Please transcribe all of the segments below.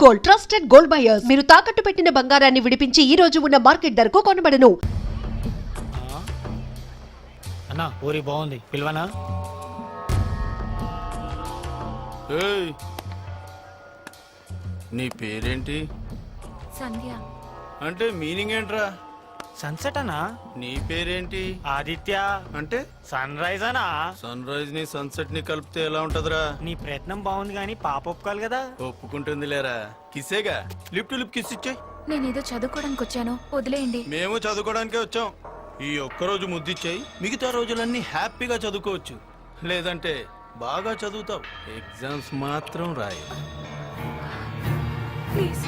Gold, trusted gold buyers. మీరు తాకట్టు పెట్టిన బంగారాన్ని విడిపించి ఈ రోజు ఉన్న మార్కెట్ ధరకు కొనబడను. అన్నా ఊరి బాగుంది, పిల్వనా? ఏయ్, నీ పేరేంటి? సంధ్య. అంటే మీనింగ్ ఏంట్రా? సన్సెట్ అన్నా. నీ పేరేంటి? ఆదిత్య. అంటే సన్ రైజ్ అనా. సన్ రైజ్ ని సన్సెట్ ని కలిపితే ఎలా ఉంటదిరా? నీ ప్రయత్నం బాగుంది కానీ పాప ఒప్పుకోవాలి కదా. ఒప్పుకుంటుంది లేరా? కిసేగా, లిప్ టు లిప్ కిస్ ఇచ్చేయ్. నేనేదో చదువుకోవడానికి వచ్చాను, వదిలేయండి. మేము చదువుకోవడానికే వచ్చాం. ఈ ఒక్కరోజు ముద్దిచ్చేయి, మిగతా రోజులన్నీ హ్యాపీగా చదువుకోవచ్చు. లేదంటే బాగా చదువుతావు, ఎగ్జామ్స్ మాత్రం రాయి. ప్లీజ్.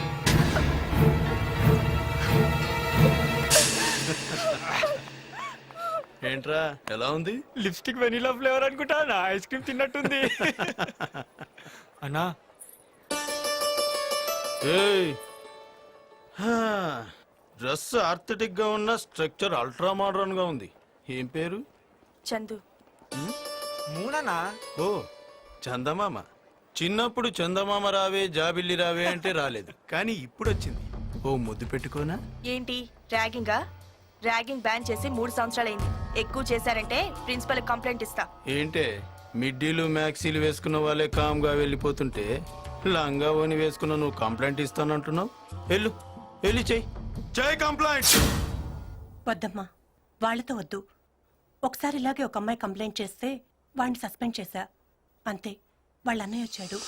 ఏంట్రా ఎలా ఉంది? లిప్స్టిక్ వెనిలా ఫ్లేవర్ అనుకుంటా, నా ఐస్ క్రీమ్ తిన్నట్టుంది. అన్నా ఏయ్, డ్రెస్ ఆర్థెటిక్ గా ఉన్న, స్ట్రక్చర్ అల్ట్రా మోడర్న్ గా ఉంది. ఏం పేరు? చందు. మూడనా? ఓ చందమామ. చిన్నప్పుడు చందమామ రావే జాబిల్లి రావే అంటే రాలేదు, కానీ ఇప్పుడు వచ్చింది. ఓ ముద్దు పెట్టుకోనా? ఏంటి ర్యాగింగా? ర్యాగింగ్ బ్యాన్ చేసి 3 సంవత్సరాలైంది. ఎక్కువ చేశారంటే ప్రిన్సిపల్ కంప్లైంట్ ఇస్తా. ఏంటే మిడ్డీలు మ్యాక్సీలు వేసుకున్న వాళ్ళే కామ్ గా వెళ్ళిపోతుంటే లంగా ఓని వేసుకున్న నువ్వు కంప్లైంట్ ఇస్తానంటున్నావు? వెళ్ళు, వెళ్ళి చెయ్యి కంప్లైంట్. వద్దమ్మా, వాళ్ళతో వద్దు. ఒకసారి ఇలాగే ఒక అమ్మాయి కంప్లైంట్ చేస్తే వాడిని సస్పెండ్ చేశా, అంతే. వాళ్ళ అన్నయ్య వచ్చాడు.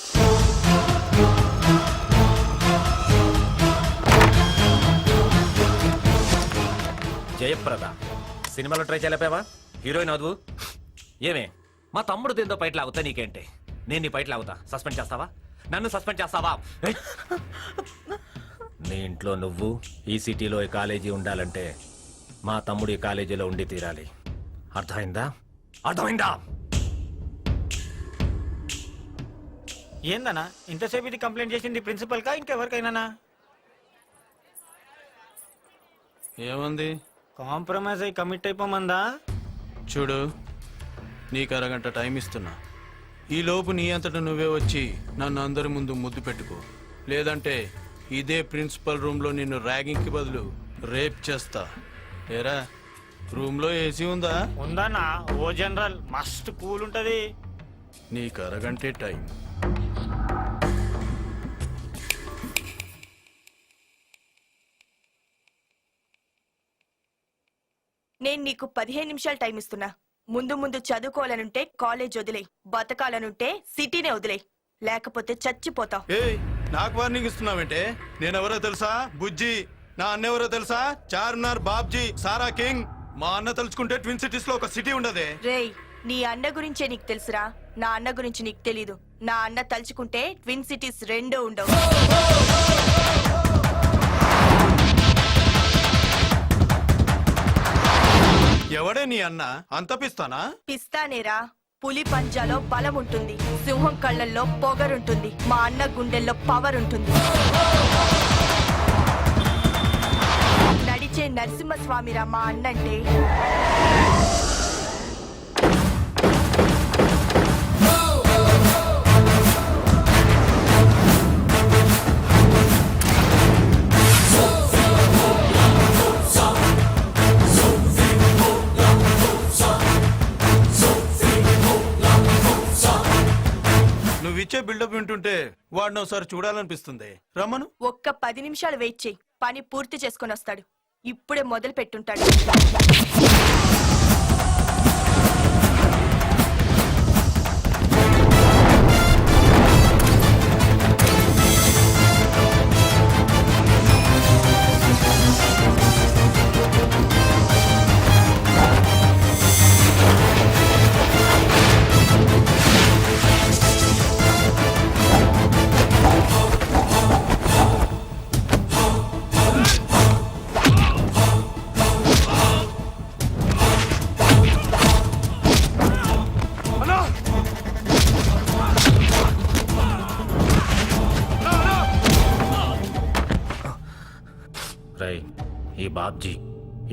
జయప్రద సినిమాలో ట్రై చేయలేపావా? హీరోయిన్ అదువు. ఏమే మా తమ్ముడు దీంతో పైట్ లాగుతా, నీకేంటి? నేను నీ పైట్ లాగుతా, సస్పెండ్ చేస్తావా? నన్ను సస్పెండ్ చేస్తావా? నీ ఇంట్లో నువ్వు ఈ సిటీలో ఈ కాలేజీ ఉండాలంటే మా తమ్ముడు ఈ కాలేజీలో ఉండి తీరాలి. అర్థమైందా? అర్థమైందా? ఏందన్నా ఇంతసేపు ఇది కంప్లైంట్ చేసింది ప్రిన్సిపల్ కా ఇంకెవరికైనా? ఏముంది? కాంప్రమైజ్ అయ్యి కమిట్ అయిపోమందా? చూడు, నీకు అరగంట టైం ఇస్తున్నా. ఈ లోపు నీ అంతటా నువ్వే వచ్చి నన్ను అందరి ముందు ముద్దు పెట్టుకో. లేదంటే ఇదే ప్రిన్సిపల్ రూమ్ లో నిన్ను ర్యాగింగ్ కి బదులు రేప్ చేస్తా. ఏరా, రూమ్ లో ఏసీ ఉందా? ఉందన్నా, ఓ జనరల్ మస్త్ కూల్ ఉంటది. నీకు అరగంటే టైం. నేను నీకు 15 నిమిషాలు టైం ఇస్తున్నా. ముందు ముందు చదువుకోవాలనుంటే కాలేజ్ వదిలే, బతకాలనుంటే సిటీనే వదిలే, లేకపోతే చచ్చిపోతావు. ఏయ్, నాకు వార్నింగ్ ఇస్తున్నావేంటే? నేనెవరో తెలుసా? బుజ్జి. నా అన్నెవరో తెలుసా? చార్మినార్ బాబ్జీ, సారా కింగ్. మా అన్న తలుచుకుంటే ట్విన్ సిటీస్ లో ఒక సిటీ ఉండదే. రేయ్, నీ అన్న గురించే నీకు తెలుసురా, నా అన్న గురించి నీకు తెలీదు. నా అన్న తలుచుకుంటే ట్విన్ సిటీస్ 2 ఉండవు. ఎవడే నీ అన్న? అంత పిస్తానా? పిస్తానేరా. పులి పంజాలో బలం ఉంటుంది, సింహం కళ్ళల్లో పొగరుంటుంది, మా అన్న గుండెల్లో పవర్ ఉంటుంది. నడిచే నరసింహస్వామిరా మా అన్నంటే. నువ్విచ్చే బిల్డప్ వింటుంటే వాడిని ఒకసారి చూడాలనిపిస్తుంది. రమ్మను. ఒక్క 10 నిమిషాలు వెయిట్ చేయి, పని పూర్తి చేసుకొని వస్తాడు. ఇప్పుడే మొదలు పెట్టుంటాడు.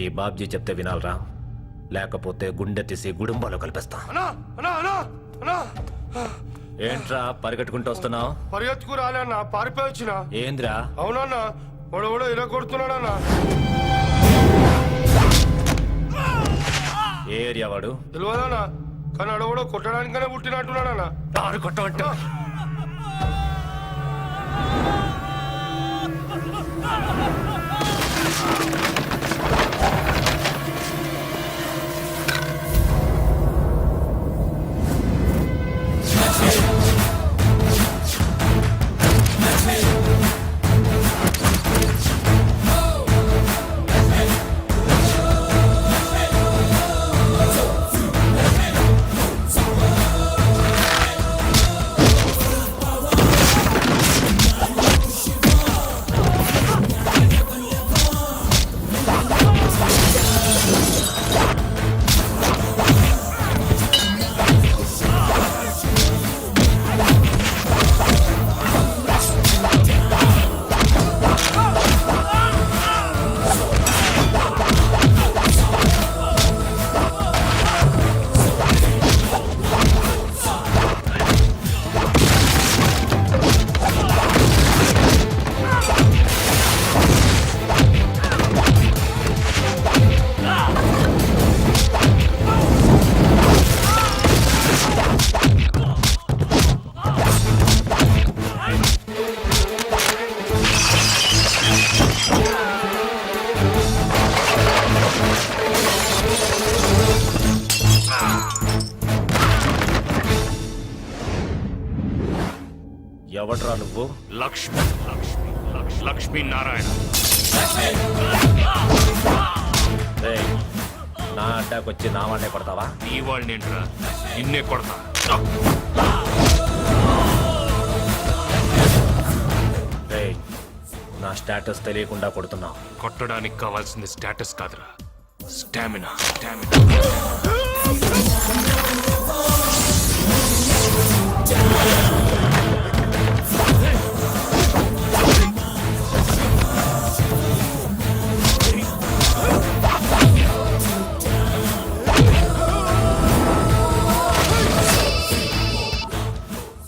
ఈ బాబ్జీ చెప్తే వినాలరా, లేకపోతే గుండె తీసి గుడుంబాలో కలిపేస్తా. ఏంట్రా పరిగెట్టుకుంటూ వస్తున్నావు? పరిగెత్తుకు రాలేనా, పారిపోయి వచ్చిన. ఏంద్రా? అవునన్నా, వాడు ఇలా కొడుతున్నాడన్నా. ఏ ఏరియా వాడు? తెలియదన్నా, కానీ అడవడో కొట్టడానికనే పుట్టినట్టున్నాడన్నా. దారు కొట్టమంటా. ఎవడ్రా నువ్వు? లక్ష్మీ నారాయణ. ఏయ్, నా అడ్డాకి వచ్చి నా వాడే పడతావా? నీ వాళ్ళని ఏంట్రా, నిన్నే కొడతా. ఏయ్, నా స్టేటస్ తెలియకుండా కొడుతున్నావు. కొట్టడానికి కావాల్సింది స్టేటస్ కాదురా, స్టామినా.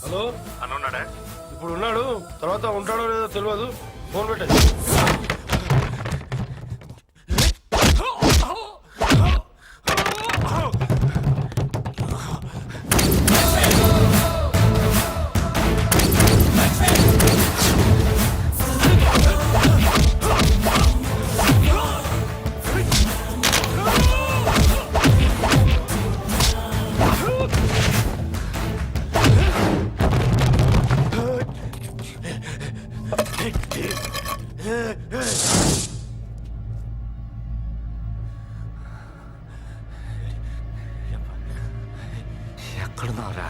హలో అనున్నాడా? ఇప్పుడు ఉన్నాడు, తర్వాత ఉంటాడో లేదో తెలియదు. ఫోన్ పెట్టండి. ఎక్కడున్నావురా?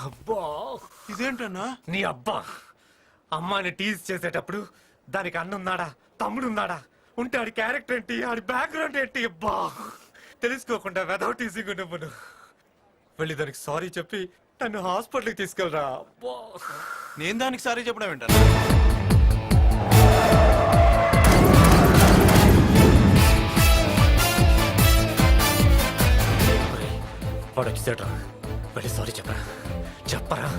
అబ్బా, ఇదేంటన్నా? నీ అబ్బా అమ్మాని టీజ్ చేసేటప్పుడు దానికి అన్నున్నాడా, తమ్ముడున్నాడా, ఉంటే ఆడి క్యారెక్టర్ ఏంటి, ఆడి బ్యాక్గ్రౌండ్ ఏంటి? అబ్బా, తెలుసుకోకుండా వెదౌట్ టీజింగ్ నువ్వు వెళ్ళి దానికి సారీ చెప్పి నన్ను హాస్పిటల్కి తీసుకెళ్ళరా. అబ్బా, నేను దానికి సారీ చెప్పడం ఏంటన్నా? వాడు వచ్చేసాడ్రా, వెళ్ళి సారీ చెప్పరా, చెప్పరా,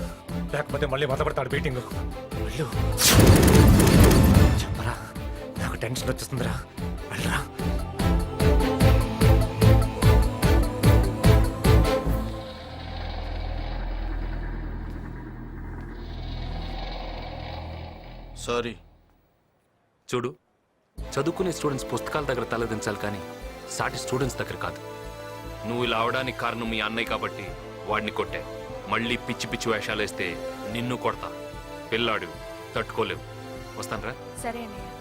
లేకపోతే మళ్ళీ మొదలుపెడతాడు బీటింగ్. వెళ్ళు, చెప్పరా, నాకు టెన్షన్ వచ్చేస్తుందిరా, వెళ్ళరా. సారీ. చూడు, చదువుకునే స్టూడెంట్స్ పుస్తకాల దగ్గర తలదించాలి కానీ సాటి స్టూడెంట్స్ దగ్గర కాదు. నువ్వు ఇలా అవడానికి కారణం మీ అన్నయ్య కాబట్టి వాడిని కొట్టే. మళ్ళీ పిచ్చి పిచ్చి వేషాలు వేస్తే నిన్ను కొడతా. పిల్లాడు తట్టుకోలేవు. వస్తానరా. సరే అన్నయ్య.